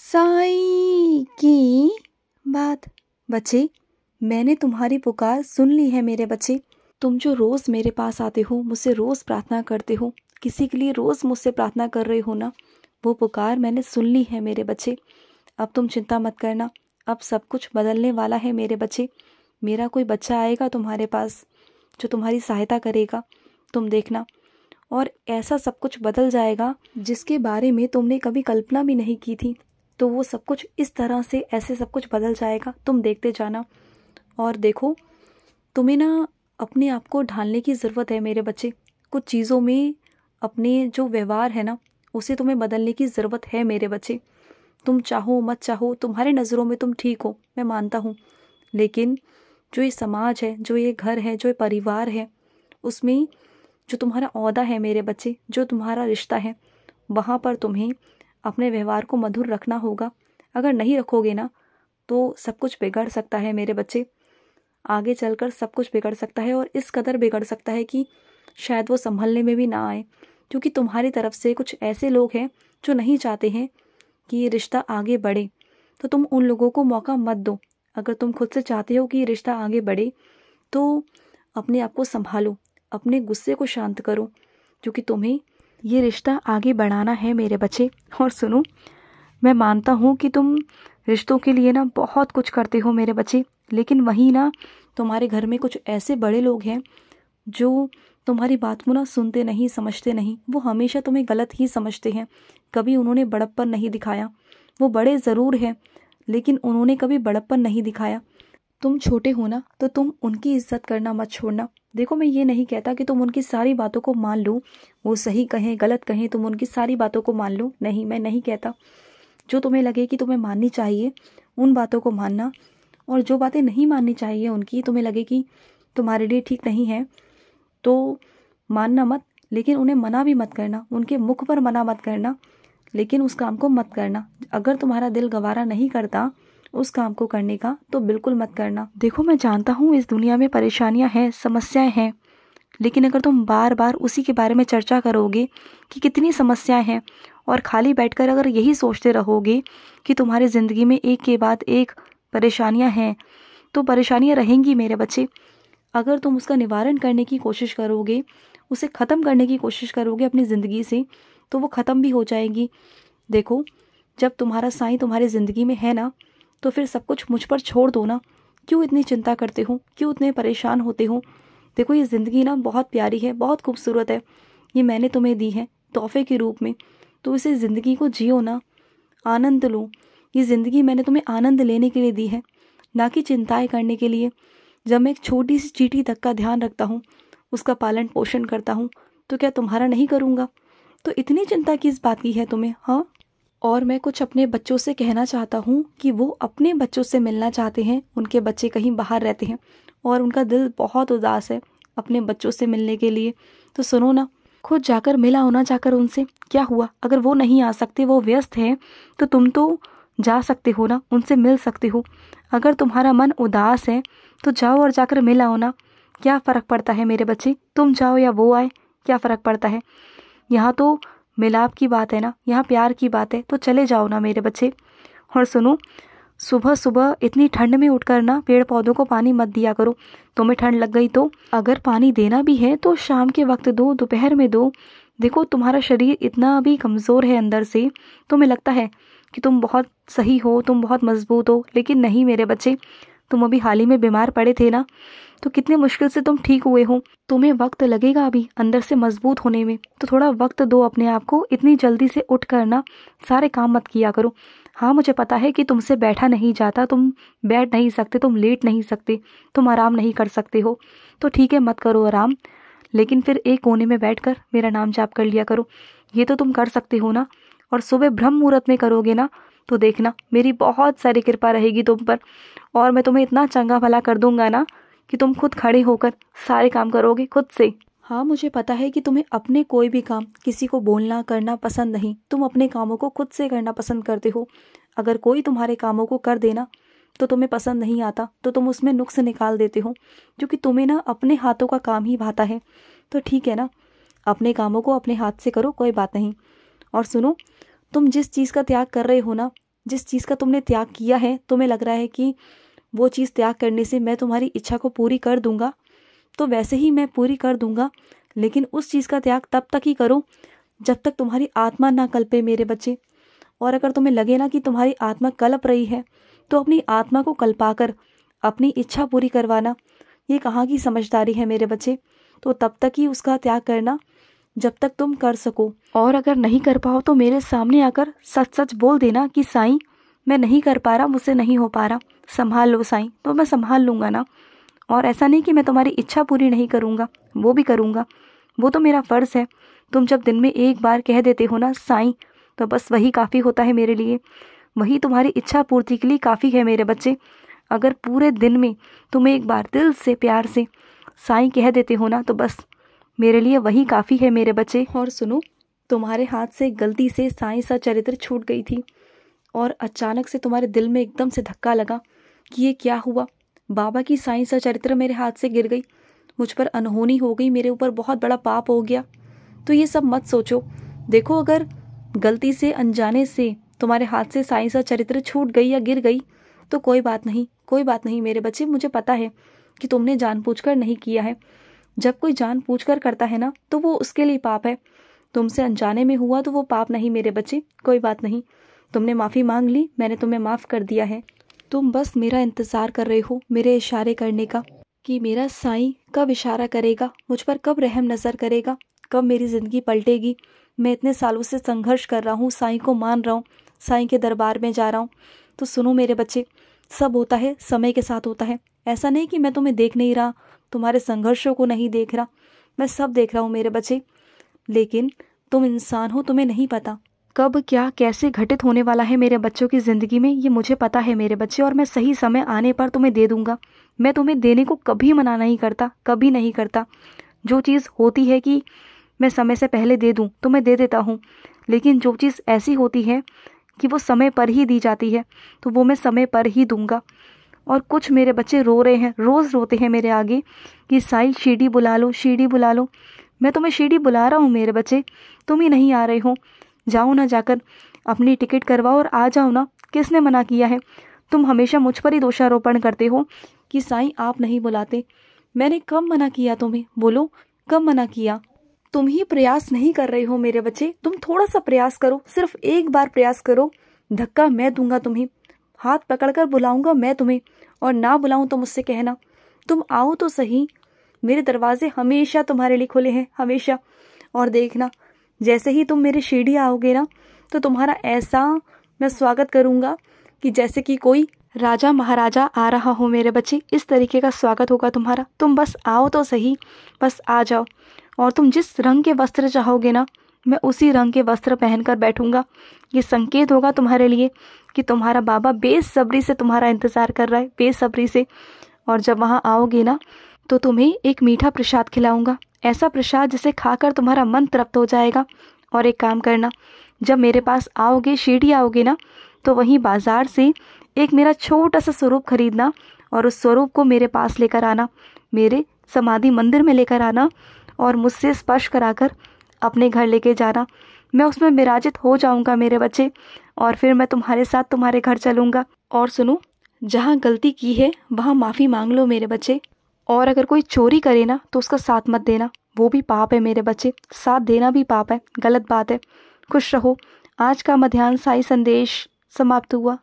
साईं की बात। बच्चे, मैंने तुम्हारी पुकार सुन ली है मेरे बच्चे। तुम जो रोज़ मेरे पास आते हो, मुझसे रोज़ प्रार्थना करते हो, किसी के लिए रोज़ मुझसे प्रार्थना कर रहे हो ना, वो पुकार मैंने सुन ली है मेरे बच्चे। अब तुम चिंता मत करना, अब सब कुछ बदलने वाला है मेरे बच्चे। मेरा कोई बच्चा आएगा तुम्हारे पास जो तुम्हारी सहायता करेगा, तुम देखना। और ऐसा सब कुछ बदल जाएगा जिसके बारे में तुमने कभी कल्पना भी नहीं की थी। तो वो सब कुछ इस तरह से ऐसे सब कुछ बदल जाएगा, तुम देखते जाना। और देखो, तुम्हें ना अपने आप को ढालने की ज़रूरत है मेरे बच्चे। कुछ चीज़ों में अपने जो व्यवहार है ना, उसे तुम्हें बदलने की ज़रूरत है मेरे बच्चे। तुम चाहो मत चाहो, तुम्हारे नज़रों में तुम ठीक हो, मैं मानता हूँ, लेकिन जो ये समाज है, जो ये घर है, जो ये परिवार है, उसमें जो तुम्हारा ओहदा है मेरे बच्चे, जो तुम्हारा रिश्ता है, वहाँ पर तुम्हें अपने व्यवहार को मधुर रखना होगा। अगर नहीं रखोगे ना, तो सब कुछ बिगड़ सकता है मेरे बच्चे। आगे चलकर सब कुछ बिगड़ सकता है, और इस कदर बिगड़ सकता है कि शायद वो संभलने में भी ना आए, क्योंकि तुम्हारी तरफ से कुछ ऐसे लोग हैं जो नहीं चाहते हैं कि ये रिश्ता आगे बढ़े। तो तुम उन लोगों को मौका मत दो। अगर तुम खुद से चाहते हो कि ये रिश्ता आगे बढ़े, तो अपने आप को संभालो, अपने गुस्से को शांत करो, क्योंकि तुम्हें ये रिश्ता आगे बढ़ाना है मेरे बच्चे। और सुनो, मैं मानता हूँ कि तुम रिश्तों के लिए ना बहुत कुछ करते हो मेरे बच्चे, लेकिन वहीं ना तुम्हारे घर में कुछ ऐसे बड़े लोग हैं जो तुम्हारी बात को ना सुनते नहीं, समझते नहीं। वो हमेशा तुम्हें गलत ही समझते हैं। कभी उन्होंने बड़प्पन नहीं दिखाया। वो बड़े ज़रूर हैं, लेकिन उन्होंने कभी बड़प्पन नहीं दिखाया। तुम छोटे हो ना, तो तुम उनकी इज्जत करना मत छोड़ना। देखो, मैं ये नहीं कहता कि तुम उनकी सारी बातों को मान लो, वो सही कहें गलत कहें, तुम उनकी सारी बातों को मान लो। नहीं, मैं नहीं कहता। जो तुम्हें लगे कि तुम्हें माननी चाहिए, उन बातों को मानना, और जो बातें नहीं माननी चाहिए उनकी, तुम्हें लगे कि तुम्हारे लिए ठीक नहीं है, तो मानना मत। लेकिन उन्हें मना भी मत करना, उनके मुख पर मना मत करना, लेकिन उस काम को मत करना। अगर तुम्हारा दिल गवारा नहीं करता उस काम को करने का, तो बिल्कुल मत करना। देखो, मैं जानता हूँ इस दुनिया में परेशानियाँ हैं, समस्याएं हैं, लेकिन अगर तुम बार बार उसी के बारे में चर्चा करोगे कि कितनी समस्याएं हैं, और खाली बैठकर अगर यही सोचते रहोगे कि तुम्हारी ज़िंदगी में एक के बाद एक परेशानियां हैं, तो परेशानियां रहेंगी मेरे बच्चे। अगर तुम उसका निवारण करने की कोशिश करोगे, उसे ख़त्म करने की कोशिश करोगे अपनी ज़िंदगी से, तो वो ख़त्म भी हो जाएगी। देखो, जब तुम्हारा साईं तुम्हारी ज़िंदगी में है ना, तो फिर सब कुछ मुझ पर छोड़ दो ना। क्यों इतनी चिंता करते हो, क्यों इतने परेशान होते हो? देखो, ये ज़िंदगी ना बहुत प्यारी है, बहुत खूबसूरत है। ये मैंने तुम्हें दी है तोहफे के रूप में, तो इसे ज़िंदगी को जियो ना, आनंद लो। ये ज़िंदगी मैंने तुम्हें आनंद लेने के लिए दी है, ना कि चिंताएं करने के लिए। जब मैं एक छोटी सी चींटी तक का ध्यान रखता हूँ, उसका पालन पोषण करता हूँ, तो क्या तुम्हारा नहीं करूँगा? तो इतनी चिंता किस बात की है तुम्हें? हाँ, और मैं कुछ अपने बच्चों से कहना चाहता हूँ कि वो अपने बच्चों से मिलना चाहते हैं। उनके बच्चे कहीं बाहर रहते हैं और उनका दिल बहुत उदास है अपने बच्चों से मिलने के लिए। तो सुनो ना, खुद जाकर मिला होना, जाकर उनसे। क्या हुआ अगर वो नहीं आ सकते, वो व्यस्त हैं, तो तुम तो जा सकते हो ना, उनसे मिल सकते हो। अगर तुम्हारा मन उदास है तो जाओ और जाकर मिल आओ ना। क्या फ़र्क पड़ता है मेरे बच्चे, तुम जाओ या वो आए, क्या फ़र्क पड़ता है? यहाँ तो मिलाप की बात है ना, यहाँ प्यार की बात है, तो चले जाओ ना मेरे बच्चे। और सुनो, सुबह सुबह इतनी ठंड में उठकर ना पेड़ पौधों को पानी मत दिया करो। तुम्हें ठंड लग गई तो अगर पानी देना भी है तो शाम के वक्त दो, दोपहर में दो। देखो, तुम्हारा शरीर इतना अभी कमज़ोर है अंदर से, तुम्हें लगता है कि तुम बहुत सही हो, तुम बहुत मजबूत हो, लेकिन नहीं मेरे बच्चे। तुम अभी हाल ही में बीमार पड़े थे ना, तो कितने मुश्किल से तुम ठीक हुए हो। तुम्हें वक्त लगेगा अभी अंदर से मजबूत होने में, तो थोड़ा वक्त दो अपने आप को। इतनी जल्दी से उठ कर ना सारे काम मत किया करो। हाँ, मुझे पता है कि तुमसे बैठा नहीं जाता, तुम बैठ नहीं सकते, तुम लेट नहीं सकते, तुम आराम नहीं कर सकते हो, तो ठीक है, मत करो आराम, लेकिन फिर एक कोने में बैठकर मेरा नाम जाप कर लिया करो। ये तो तुम कर सकते हो ना। और सुबह ब्रह्म मुहूर्त में करोगे ना, तो देखना मेरी बहुत सारी कृपा रहेगी तुम पर, और मैं तुम्हें इतना चंगा भला कर दूंगा ना कि तुम खुद खड़े होकर सारे काम करोगे खुद से। हाँ, मुझे पता है कि तुम्हें अपने कोई भी काम किसी को बोलना करना पसंद नहीं। तुम अपने कामों को खुद से करना पसंद करते हो। अगर कोई तुम्हारे कामों को कर देना तो तुम्हें पसंद नहीं आता, तो तुम उसमें नुक्स निकाल देते हो, क्योंकि तुम्हें ना अपने हाथों का काम ही भाता है। तो ठीक है ना, अपने कामों को अपने हाथ से करो, कोई बात नहीं। और सुनो, तुम जिस चीज़ का त्याग कर रहे हो ना, जिस चीज़ का तुमने त्याग किया है, तुम्हें लग रहा है कि वो चीज़ त्याग करने से मैं तुम्हारी इच्छा को पूरी कर दूंगा, तो वैसे ही मैं पूरी कर दूंगा। लेकिन उस चीज़ का त्याग तब तक ही करो जब तक तुम्हारी आत्मा ना कल्पे मेरे बच्चे। और अगर तुम्हें लगे ना कि तुम्हारी आत्मा कल्प रही है, तो अपनी आत्मा को कल्पाकर अपनी इच्छा पूरी करवाना, ये कहाँ की समझदारी है मेरे बच्चे। तो तब तक ही उसका त्याग करना जब तक तुम कर सको। और अगर नहीं कर पाओ तो मेरे सामने आकर सच सच बोल देना कि साईं मैं नहीं कर पा रहा, मुझसे नहीं हो पा रहा, संभाल लो साईं। तो मैं संभाल लूँगा ना। और ऐसा नहीं कि मैं तुम्हारी इच्छा पूरी नहीं करूँगा, वो भी करूँगा, वो तो मेरा फ़र्ज़ है। तुम जब दिन में एक बार कह देते हो ना साईं, तो बस वही काफ़ी होता है मेरे लिए, वही तुम्हारी इच्छा पूर्ति के लिए काफ़ी है मेरे बच्चे। अगर पूरे दिन में तुम एक बार दिल से प्यार से साईं कह देते हो ना, तो बस मेरे लिए वही काफ़ी है मेरे बच्चे। और सुनो, तुम्हारे हाथ से गलती से साईं सा चरित्र छूट गई थी और अचानक से तुम्हारे दिल में एकदम से धक्का लगा कि ये क्या हुआ, बाबा की साईं सा चरित्र मेरे हाथ से गिर गई, मुझ पर अनहोनी हो गई, मेरे ऊपर बहुत बड़ा पाप हो गया। तो ये सब मत सोचो। देखो, अगर गलती से अनजाने से तुम्हारे हाथ से साईं सा चरित्र छूट गई या गिर गई तो कोई बात नहीं, कोई बात नहीं मेरे बच्चे। मुझे पता है कि तुमने जानबूझकर नहीं किया है। जब कोई जानबूझकर करता है ना, तो वो उसके लिए पाप है। तुमसे अनजाने में हुआ तो वो पाप नहीं मेरे बच्चे, कोई बात नहीं। तुमने माफ़ी मांग ली, मैंने तुम्हें माफ़ कर दिया है। तुम बस मेरा इंतज़ार कर रहे हो मेरे इशारे करने का, कि मेरा साईं कब इशारा करेगा, मुझ पर कब रहम नज़र करेगा, कब मेरी ज़िंदगी पलटेगी। मैं इतने सालों से संघर्ष कर रहा हूँ, साईं को मान रहा हूँ, साईं के दरबार में जा रहा हूँ। तो सुनो मेरे बच्चे, सब होता है समय के साथ होता है। ऐसा नहीं कि मैं तुम्हें देख नहीं रहा, तुम्हारे संघर्षों को नहीं देख रहा, मैं सब देख रहा हूँ मेरे बच्चे। लेकिन तुम इंसान हो, तुम्हें नहीं पता कब क्या कैसे घटित होने वाला है मेरे बच्चों की ज़िंदगी में, ये मुझे पता है मेरे बच्चे। और मैं सही समय आने पर तुम्हें दे दूंगा। मैं तुम्हें देने को कभी मना नहीं करता, कभी नहीं करता। जो चीज़ होती है कि मैं समय से पहले दे दूं तो मैं दे देता हूं, लेकिन जो चीज़ ऐसी होती है कि वो समय पर ही दी जाती है, तो वो मैं समय पर ही दूंगा। और कुछ मेरे बच्चे रो रहे हैं, रोज़ रोते हैं मेरे आगे कि साईं शिरडी बुला लो, शिरडी बुला लो। मैं तुम्हें शिरडी बुला रहा हूँ मेरे बच्चे, तुम ही नहीं आ रहे हो। जाओ ना, जाकर अपनी टिकट करवाओ और आ जाओ ना। किसने मना किया है? तुम हमेशा मुझ पर ही दोषारोपण करते हो कि साईं आप नहीं बुलाते। मैंने कब मना किया तुम्हें? बोलो, कब मना किया? तुम ही प्रयास नहीं कर रहे हो मेरे बच्चे। तुम थोड़ा सा प्रयास करो, सिर्फ एक बार प्रयास करो। धक्का मैं दूंगा तुम्हें, हाथ पकड़कर बुलाऊंगा मैं तुम्हें, और ना बुलाऊं तो मुझसे कहना। तुम आओ तो सही, मेरे दरवाजे हमेशा तुम्हारे लिए खुले हैं, हमेशा। और देखना, जैसे ही तुम मेरे शिरडी आओगे ना, तो तुम्हारा ऐसा मैं स्वागत करूंगा कि जैसे कि कोई राजा महाराजा आ रहा हो मेरे बच्चे। इस तरीके का स्वागत होगा तुम्हारा। तुम बस आओ तो सही, बस आ जाओ। और तुम जिस रंग के वस्त्र चाहोगे ना, मैं उसी रंग के वस्त्र पहनकर बैठूंगा। ये संकेत होगा तुम्हारे लिए कि तुम्हारा बाबा बेसब्री से तुम्हारा इंतज़ार कर रहा है, बेसब्री से। और जब वहाँ आओगे ना, तो तुम्हें एक मीठा प्रसाद खिलाऊंगा, ऐसा प्रसाद जिसे खाकर तुम्हारा मन तृप्त हो जाएगा। और एक काम करना, जब मेरे पास आओगे, शिरडी आओगे ना, तो वहीं बाजार से एक मेरा छोटा सा स्वरूप खरीदना और उस स्वरूप को मेरे पास लेकर आना, मेरे समाधि मंदिर में लेकर आना और मुझसे स्पर्श कराकर अपने घर लेके जाना। मैं उसमें विराजित हो जाऊंगा मेरे बच्चे, और फिर मैं तुम्हारे साथ तुम्हारे घर चलूंगा। और सुनो, जहाँ गलती की है वहाँ माफ़ी मांग लो मेरे बच्चे। और अगर कोई चोरी करे ना, तो उसका साथ मत देना, वो भी पाप है मेरे बच्चे। साथ देना भी पाप है, गलत बात है। खुश रहो। आज का मध्याह्न साई संदेश समाप्त हुआ।